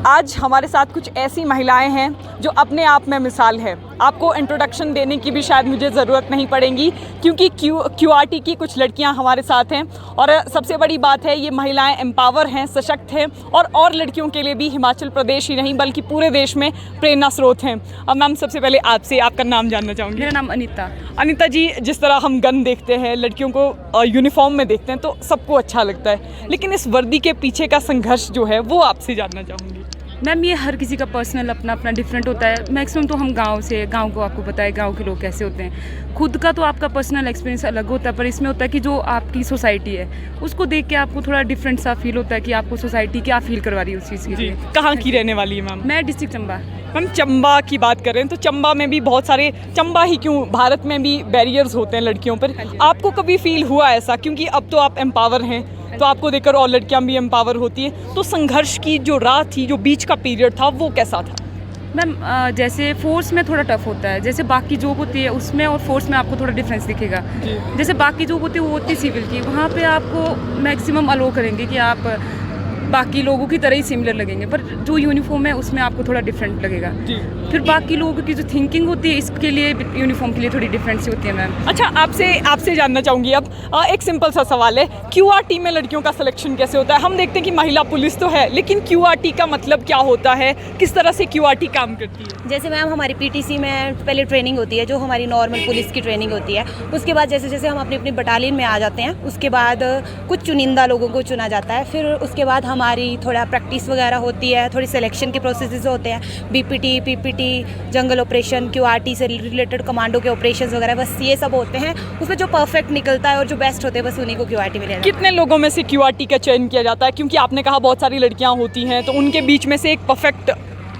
आज हमारे साथ कुछ ऐसी महिलाएं हैं जो अपने आप में मिसाल है। आपको इंट्रोडक्शन देने की भी शायद मुझे ज़रूरत नहीं पड़ेगी क्योंकि क्यूआरटी की कुछ लड़कियां हमारे साथ हैं और सबसे बड़ी बात है ये महिलाएं एम्पावर हैं, सशक्त हैं और लड़कियों के लिए भी हिमाचल प्रदेश ही नहीं बल्कि पूरे देश में प्रेरणा स्रोत हैं। अब मैम सबसे पहले आपसे आपका नाम जानना चाहूँगी। मेरा नाम अनीता। अनीता जी, जिस तरह हम गन देखते हैं, लड़कियों को यूनिफॉर्म में देखते हैं तो सबको अच्छा लगता है, लेकिन इस वर्दी के पीछे का संघर्ष जो है वो आपसे जानना चाहूँगी। मैम ये हर किसी का पर्सनल अपना अपना डिफरेंट होता है। मैक्सिमम तो हम गांव को आपको पता है गांव के लोग कैसे होते हैं। खुद का तो आपका पर्सनल एक्सपीरियंस अलग होता है, पर इसमें होता है कि जो आपकी सोसाइटी है उसको देख के आपको थोड़ा डिफरेंट सा फील होता है कि आपको सोसाइटी क्या फील करवा रही है उस चीज़ के लिए। कहाँ की रहने वाली है मैम? मैं डिस्ट्रिक्ट चंबा। मैम चंबा की बात करें तो चंबा में भी बहुत सारे, चंबा ही क्यों भारत में भी बैरियर्स होते हैं लड़कियों पर। आपको कभी फील हुआ ऐसा, क्योंकि अब तो आप एम्पावर हैं तो आपको देखकर और लड़कियां भी एम्पावर होती हैं, तो संघर्ष की जो राह थी, जो बीच का पीरियड था, वो कैसा था? मैम जैसे फोर्स में थोड़ा टफ होता है, जैसे बाकी जॉब होती है उसमें और फोर्स में आपको थोड़ा डिफरेंस दिखेगा। जैसे बाकी जॉब होती है वो होती है सिविल की, वहाँ पे आपको मैक्सिमम अलो करेंगे कि आप बाकी लोगों की तरह ही सिमिलर लगेंगे, पर जो यूनिफॉर्म है उसमें आपको थोड़ा डिफरेंट लगेगा। फिर बाकी लोगों की जो थिंकिंग होती है इसके लिए यूनिफॉर्म के लिए थोड़ी डिफरेंट सी होती है मैम। अच्छा, आपसे जानना चाहूँगी अब एक सिंपल सा सवाल है, क्यूआरटी में लड़कियों का सिलेक्शन कैसे होता है? हम देखते हैं कि महिला पुलिस तो है, लेकिन क्यूआरटी का मतलब क्या होता है, किस तरह से क्यूआरटी काम करती है? जैसे मैम हमारी पीटीसी में पहले ट्रेनिंग होती है जो हमारी नॉर्मल पुलिस की ट्रेनिंग होती है। उसके बाद जैसे जैसे हम अपनी अपनी बटालियन में आ जाते हैं उसके बाद कुछ चुनिंदा लोगों को चुना जाता है। फिर उसके बाद हमारी थोड़ा प्रैक्टिस वगैरह होती है, थोड़ी सिलेक्शन के प्रोसेसेस होते हैं, बीपीटी, पीपीटी, जंगल ऑपरेशन, क्यूआरटी से रिलेटेड कमांडो के ऑपरेशंस वगैरह, बस ये सब होते हैं। उसमें जो परफेक्ट निकलता है और जो बेस्ट होते हैं बस उन्हीं को क्यूआरटी मिलेगा। कितने लोगों में से क्यूआरटी का चयन किया जाता है? क्योंकि आपने कहा बहुत सारी लड़कियां होती हैं, तो उनके बीच में से एक परफेक्ट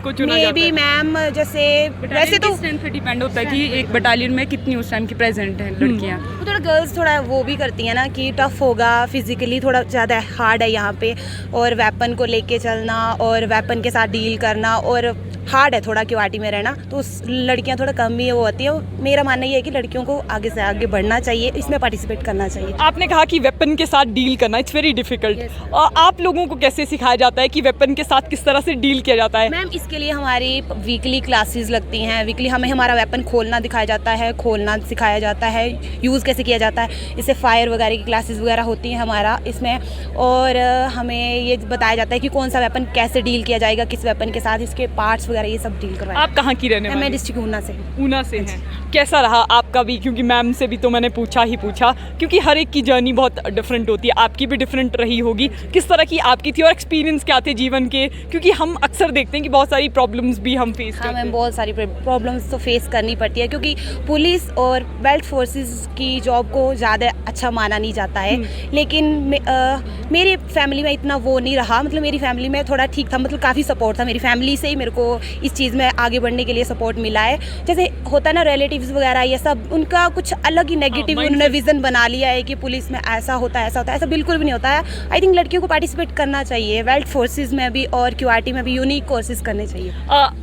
को चुना जाता है। मैम जैसे वैसे तो स्ट्रेंथ पे डिपेंड होता है कि एक बटालियन में कितनी उस टाइम की प्रेजेंट है लड़कियाँ। तो थोड़ा गर्ल्स थोड़ा वो भी करती हैं ना कि टफ होगा, फिजिकली थोड़ा ज़्यादा हार्ड है यहाँ पे, और वेपन को लेके चलना और वेपन के साथ डील करना और हार्ड है थोड़ा क्यूआरटी में रहना, तो लड़कियाँ थोड़ा कम ही वो होती है। मेरा मानना ये है कि लड़कियों को आगे से आगे बढ़ना चाहिए, इसमें पार्टिसिपेट करना चाहिए। आपने कहा कि वेपन के साथ डील करना इट्स वेरी डिफिकल्ट। आप लोगों को कैसे सिखाया जाता है कि वेपन के साथ किस तरह से डील किया जाता है? मैम इसके लिए हमारी वीकली क्लासेस लगती हैं। वीकली हमें हमारा वेपन खोलना दिखाया जाता है, खोलना सिखाया जाता है, यूज़ कैसे किया जाता है। इससे फायर वगैरह की क्लासेस वगैरह होती हैं हमारा इसमें, और हमें ये बताया जाता है कि कौन सा वेपन कैसे डील किया जाएगा, किस वेपन के साथ, इसके पार्ट्स वगैरह ये सब डील करवाएं। आप कहाँ की रहने वाली? मैं डिस्ट्रिक्ट ऊना से। ऊना से हैं। कैसा रहा आपका भी? क्योंकि मैम से भी तो मैंने पूछा, क्योंकि हर एक की जर्नी बहुत डिफरेंट होती है, आपकी भी डिफरेंट रही होगी। किस तरह की आपकी थी और एक्सपीरियंस क्या थे जीवन के? क्योंकि हम अक्सर देखते हैं कि बहुत सारी प्रॉब्लम्स भी हम फेस करते हैं। मैम बहुत सारी प्रॉब्लम्स तो फेस करनी पड़ती है, क्योंकि पुलिस और बेल्ट फोर्सेस की जॉब को ज़्यादा अच्छा माना नहीं जाता है। लेकिन मेरी फैमिली में इतना वो नहीं रहा, मतलब मेरी फैमिली में थोड़ा ठीक था, मतलब काफ़ी सपोर्ट था मेरी फैमिली से ही मेरे को इस चीज़ में आगे बढ़ने के लिए सपोर्ट मिला है। जैसे होता है ना रिलेटिव्स वगैरह, ये सब उनका कुछ अलग ही नेगेटिव उन्होंने विजन बना लिया है कि पुलिस में ऐसा होता है, ऐसा बिल्कुल भी नहीं होता है। आई थिंक लड़कियों को पार्टिसिपेट करना चाहिए, बेल्ट फोर्सेस में भी और क्यूआरटी में भी यूनिक कोर्सेज करने चाहिए।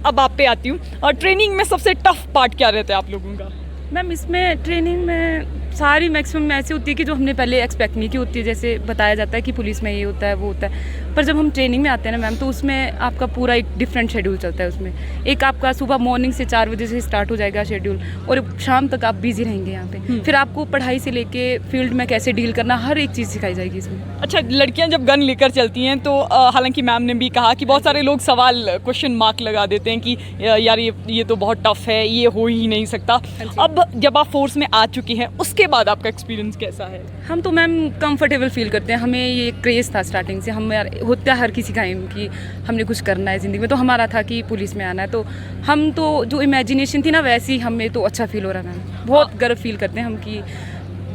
अब आप पे आती हूँ, और ट्रेनिंग में सबसे टफ पार्ट क्या रहता है आप लोगों का? मैम इसमें ट्रेनिंग में सारी मैक्सिमम ऐसी होती है कि जो हमने पहले एक्सपेक्ट नहीं की होती है। जैसे बताया जाता है कि पुलिस में ये होता है वो होता है, पर जब हम ट्रेनिंग में आते हैं ना मैम, तो उसमें आपका पूरा एक डिफरेंट शेड्यूल चलता है। उसमें एक आपका सुबह मॉर्निंग से 4 बजे से स्टार्ट हो जाएगा शेड्यूल, और शाम तक आप बिजी रहेंगे यहाँ पे। फिर आपको पढ़ाई से लेके फील्ड में कैसे डील करना, हर एक चीज़ सिखाई जाएगी इसमें। अच्छा, लड़कियां जब गन लेकर चलती हैं तो हालांकि मैम ने भी कहा कि बहुत सारे लोग सवाल, क्वेश्चन मार्क लगा देते हैं कि यार ये तो बहुत टफ है, ये हो ही नहीं सकता। अब जब आप फोर्स में आ चुकी हैं उसके बाद आपका एक्सपीरियंस कैसा है? हम तो मैम कंफर्टेबल फील करते हैं। हमें ये क्रेज़ था स्टार्टिंग से, हम यार होता है हर किसी का एम कि हमने कुछ करना है ज़िंदगी में, तो हमारा था कि पुलिस में आना है। तो हम तो जो इमेजिनेशन थी ना वैसी हमें तो अच्छा फील हो रहा था। बहुत गर्व फील करते हैं हम कि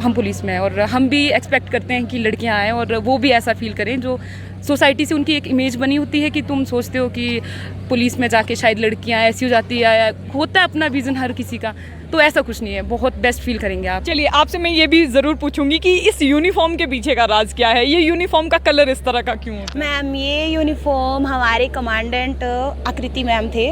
हम पुलिस में हैं, और हम भी एक्सपेक्ट करते हैं कि लड़कियां आएँ और वो भी ऐसा फील करें। जो सोसाइटी से उनकी एक इमेज बनी होती है कि तुम सोचते हो कि पुलिस में जाके शायद लड़कियां ऐसी हो जाती है, होता है अपना विज़न हर किसी का, तो ऐसा कुछ नहीं है, बहुत बेस्ट फील करेंगे आप। चलिए, आपसे मैं ये भी ज़रूर पूछूंगी कि इस यूनिफॉर्म के पीछे का राज क्या है? ये यूनिफॉर्म का कलर इस तरह का क्यों है? मैम ये यूनिफॉर्म हमारे कमांडेंट आकृति मैम थे,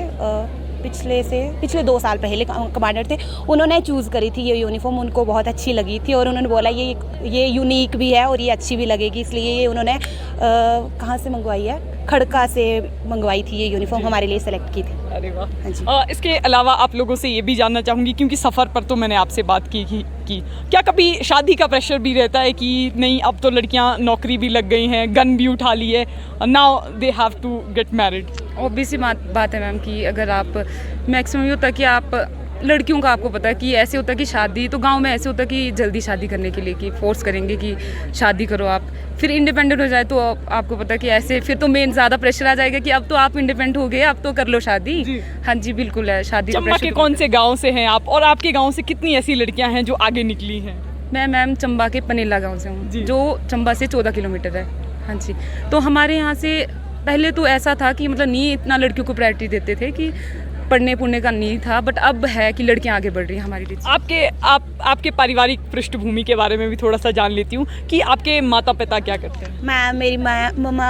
पिछले 2 साल पहले कमांडर थे, उन्होंने चूज़ करी थी ये यूनिफॉर्म, उनको बहुत अच्छी लगी थी और उन्होंने बोला ये यूनिक भी है और ये अच्छी भी लगेगी, इसलिए ये उन्होंने कहाँ से मंगवाई है? खड़का से मंगवाई थी ये यूनिफॉर्म, हमारे लिए सेलेक्ट की थी। अरे वाह। हाँ जी। इसके अलावा आप लोगों से ये भी जानना चाहूँगी, क्योंकि सफ़र पर तो मैंने आपसे बात की क्या कभी शादी का प्रेशर भी रहता है कि नहीं अब तो लड़कियां नौकरी भी लग गई हैं, गन भी उठा ली है, now they have to get married? Obviously बात है मैम कि अगर आप मैक्सिमम ये होता है कि आप लड़कियों का आपको पता है कि ऐसे होता है कि शादी तो गांव में ऐसे होता है कि जल्दी शादी करने के लिए कि फोर्स करेंगे कि शादी करो आप, फिर इंडिपेंडेंट हो जाए तो आपको पता है कि ऐसे फिर तो मेन ज़्यादा प्रेशर आ जाएगा कि अब तो आप इंडिपेंडेंट हो गए, अब तो कर लो शादी। हाँ जी बिल्कुल है, शादी का चंबा प्रेशर के तो कौन से गाँव से हैं आप, और आपके गाँव से कितनी ऐसी लड़कियाँ हैं जो आगे निकली हैं? मैं मैम चंबा के पनेला गांव से हूँ, जी। जो चंबा से 14 किलोमीटर है। हाँ जी, तो हमारे यहाँ से पहले तो ऐसा था कि मतलब नहीं इतना लड़कियों को प्रायोरिटी देते थे कि पढ़ने पुढ़ने का नहीं था, बट अब है कि लड़कियां आगे बढ़ रही हैं हमारी टीचर। आपके पारिवारिक पृष्ठभूमि के बारे में भी थोड़ा सा जान लेती हूँ कि आपके माता पिता क्या करते हैं? मेरी मम्मा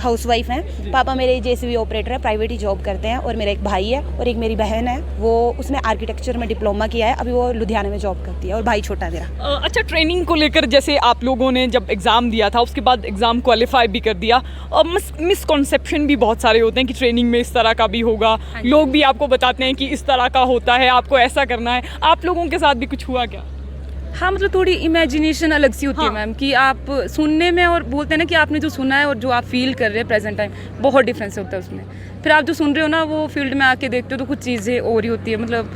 हाउसवाइफ हैं, पापा मेरे जेसीबी ऑपरेटर है, प्राइवेट ही जॉब करते हैं, और मेरा एक भाई है और एक मेरी बहन है, वो उसने आर्किटेक्चर में डिप्लोमा किया है, अभी वो लुधियाना में जॉब करती है, और भाई छोटा है मेरा। अच्छा, ट्रेनिंग को लेकर जैसे आप लोगों ने जब एग्ज़ाम दिया था उसके बाद एग्ज़ाम क्वालिफाई भी कर दिया, और मिसकॉन्सेप्शन भी बहुत सारे होते हैं कि ट्रेनिंग में इस तरह का भी होगा, लोग भी आपको बताते हैं कि इस तरह का होता है, आपको ऐसा करना है, आप लोगों के साथ भी कुछ हुआ क्या? हाँ मतलब थोड़ी इमेजिनेशन अलग सी होती है मैम, कि आप सुनने में और बोलते हैं ना कि आपने जो सुना है और जो आप फील कर रहे हैं प्रेजेंट टाइम, बहुत डिफरेंस होता है उसमें। फिर आप जो सुन रहे हो ना वो फील्ड में आके देखते हो तो कुछ चीज़ें और ही होती है, मतलब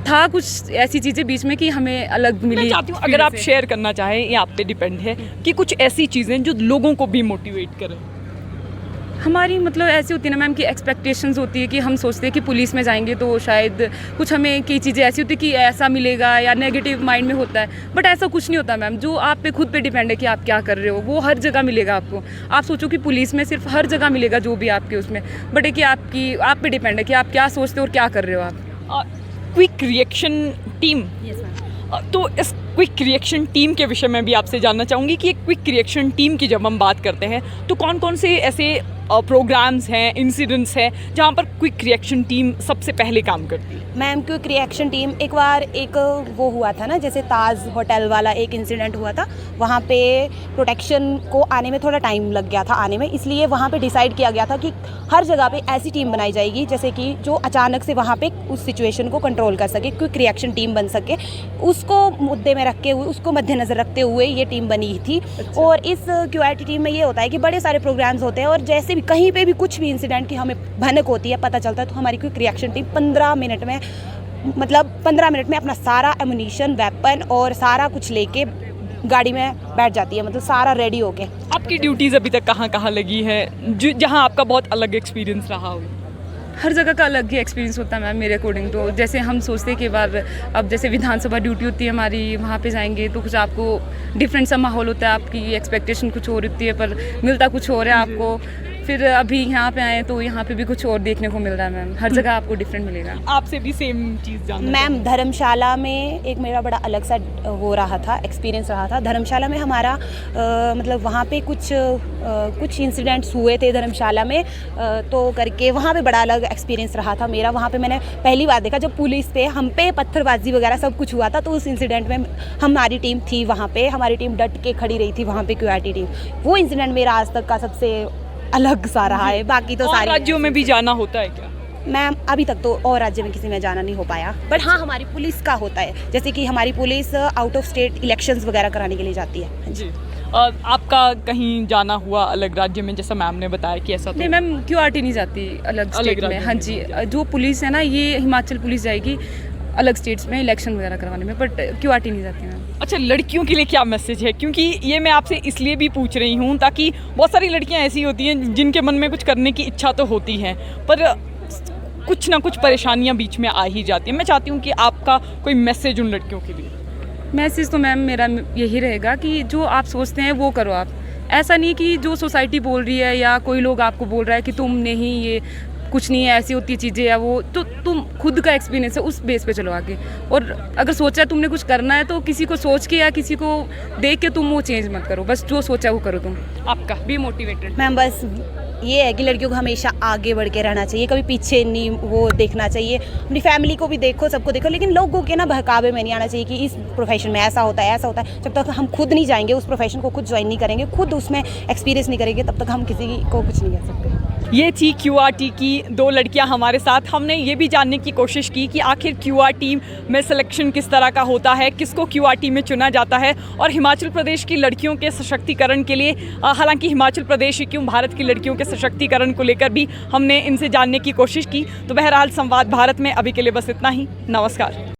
था कुछ ऐसी चीज़ें बीच में कि हमें अलग मिली। मैं चाहती हूँ अगर आप शेयर करना चाहें, ये आप पे डिपेंड है कि कुछ ऐसी चीज़ें जो लोगों को भी मोटिवेट करें। हमारी मतलब ऐसी होती है ना मैम कि एक्सपेक्टेशंस होती है कि हम सोचते हैं कि पुलिस में जाएंगे तो शायद कुछ हमें कई चीज़ें ऐसी होती है कि ऐसा मिलेगा, या नेगेटिव माइंड में होता है, बट ऐसा कुछ नहीं होता मैम। जो आप पे खुद पे डिपेंड है कि आप क्या कर रहे हो, वो हर जगह मिलेगा आपको। आप सोचो कि पुलिस में सिर्फ हर जगह मिलेगा जो भी आपके उसमें, बट है कि आप पे डिपेंड है कि आप क्या सोचते हो और क्या कर रहे हो आप। क्विक रिएक्शन टीम, तो इस क्विक रिएक्शन टीम के विषय में भी आपसे जानना चाहूँगी कि क्विक रिएक्शन टीम की जब हम बात करते हैं तो कौन कौन से ऐसे प्रोग्राम्स हैं, इंसिडेंट्स हैं जहाँ पर क्विक रिएक्शन टीम सबसे पहले काम करती है? मैम क्विक रिएक्शन टीम एक बार वो हुआ था ना, जैसे ताज होटल वाला एक इंसिडेंट हुआ था, वहाँ पे प्रोटेक्शन को आने में थोड़ा टाइम लग गया था आने में, इसलिए वहाँ पे डिसाइड किया गया था कि हर जगह पे ऐसी टीम बनाई जाएगी जैसे कि जो अचानक से वहाँ पे उस सिचुएशन को कंट्रोल कर सके, क्विक रिएक्शन टीम बन सके। उसको मुद्दे में रख के हुए, उसको मद्देनज़र रखते हुए ये टीम बनी थी। और इस क्यूआरटी टीम में ये होता है कि बड़े सारे प्रोग्राम्स होते हैं और जैसे भी कहीं पे भी कुछ भी इंसिडेंट की हमें भनक होती है, पता चलता है, तो हमारी क्विक रिएक्शन टीम 15 मिनट में अपना सारा एमुनिशन, वेपन और सारा कुछ लेके गाड़ी में बैठ जाती है, मतलब सारा रेडी होके। आपकी ड्यूटीज़ अभी तक कहाँ कहाँ लगी है जहाँ आपका बहुत अलग एक्सपीरियंस रहा हो? हर जगह का अलग ही एक्सपीरियंस होता है मैम मेरे अकॉर्डिंग। तो जैसे हम सोचते हैं कि बार अब जैसे विधानसभा ड्यूटी होती है हमारी, वहाँ पे जाएंगे तो कुछ आपको डिफरेंट सा माहौल होता है, आपकी एक्सपेक्टेशन कुछ और होती है पर मिलता कुछ और है आपको। फिर अभी यहाँ पे आए तो यहाँ पे भी कुछ और देखने को मिल रहा है मैम, हर जगह आपको डिफरेंट मिलेगा। आपसे भी सेम चीज़ जानना मैम धर्मशाला में एक मेरा बड़ा अलग सा हो रहा था, एक्सपीरियंस रहा था। धर्मशाला में हमारा मतलब वहाँ पे कुछ इंसिडेंट्स हुए थे धर्मशाला में, तो करके वहाँ पे बड़ा अलग एक्सपीरियंस रहा था मेरा। वहाँ पे मैंने पहली बार देखा जब पुलिस पे हम पे पत्थरबाजी वगैरह सब कुछ हुआ था, तो उस इंसिडेंट में हमारी टीम थी वहाँ पे, हमारी टीम डट के खड़ी रही थी वहाँ पे, क्यूआरटी टीम। वो इंसिडेंट मेरा आज तक का सबसे अलग सा रहा है। बाकी तो सारे राज्यों में भी जाना होता है क्या? मैम अभी तक तो और राज्य में किसी में जाना नहीं हो पाया, बट हाँ हमारी पुलिस का होता है, जैसे कि हमारी police out of state elections वगैरह कराने के लिए जाती है। जी। आपका कहीं जाना हुआ अलग राज्य में, जैसा मैम ने बताया कि ऐसा? नहीं मैम क्यूआरटी नहीं जाती अलग स्टेट में। हाँ जी, जो पुलिस है ना ये हिमाचल पुलिस जाएगी अलग स्टेट्स में इलेक्शन वगैरह करवाने में, बट क्यूआरटी नहीं जाती मैम। अच्छा, लड़कियों के लिए क्या मैसेज है? क्योंकि ये मैं आपसे इसलिए भी पूछ रही हूँ ताकि बहुत सारी लड़कियाँ ऐसी होती हैं जिनके मन में कुछ करने की इच्छा तो होती है पर कुछ ना कुछ परेशानियाँ बीच में आ ही जाती हैं। मैं चाहती हूँ कि आपका कोई मैसेज उन लड़कियों के लिए। मैसेज तो मैम मेरा यही रहेगा कि जो आप सोचते हैं वो करो आप। ऐसा नहीं कि जो सोसाइटी बोल रही है या कोई लोग आपको बोल रहा है कि तुम नहीं, ये कुछ नहीं है, ऐसी होती है चीज़ें या वो, तो तुम खुद का एक्सपीरियंस है उस बेस पे चलो आगे। और अगर सोचा है तुमने कुछ करना है तो किसी को सोच के या किसी को देख के तुम वो चेंज मत करो, बस जो सोचा वो करो तुम। आपका भी मोटिवेटेड? मैम बस ये है कि लड़कियों को हमेशा आगे बढ़ के रहना चाहिए, कभी पीछे नहीं वो देखना चाहिए। अपनी फैमिली को भी देखो, सबको देखो, लेकिन लोगों के ना बहकावे में नहीं आना चाहिए कि इस प्रोफेशन में ऐसा होता है ऐसा होता है। जब तक हम खुद नहीं जाएंगे उस प्रोफेशन को, खुद ज्वाइन नहीं करेंगे, खुद उसमें एक्सपीरियंस नहीं करेंगे, तब तक हम किसी को कुछ नहीं कह सकते। ये थी QRT की 2 लड़कियां हमारे साथ। हमने ये भी जानने की कोशिश की कि आखिर QRT में सिलेक्शन किस तरह का होता है, किसको QRT में चुना जाता है, और हिमाचल प्रदेश की लड़कियों के सशक्तिकरण के लिए, हालांकि हिमाचल प्रदेश ही क्यों, भारत की लड़कियों के सशक्तिकरण को लेकर भी हमने इनसे जानने की कोशिश की। तो बहरहाल संवाद भारत में अभी के लिए बस इतना ही। नमस्कार।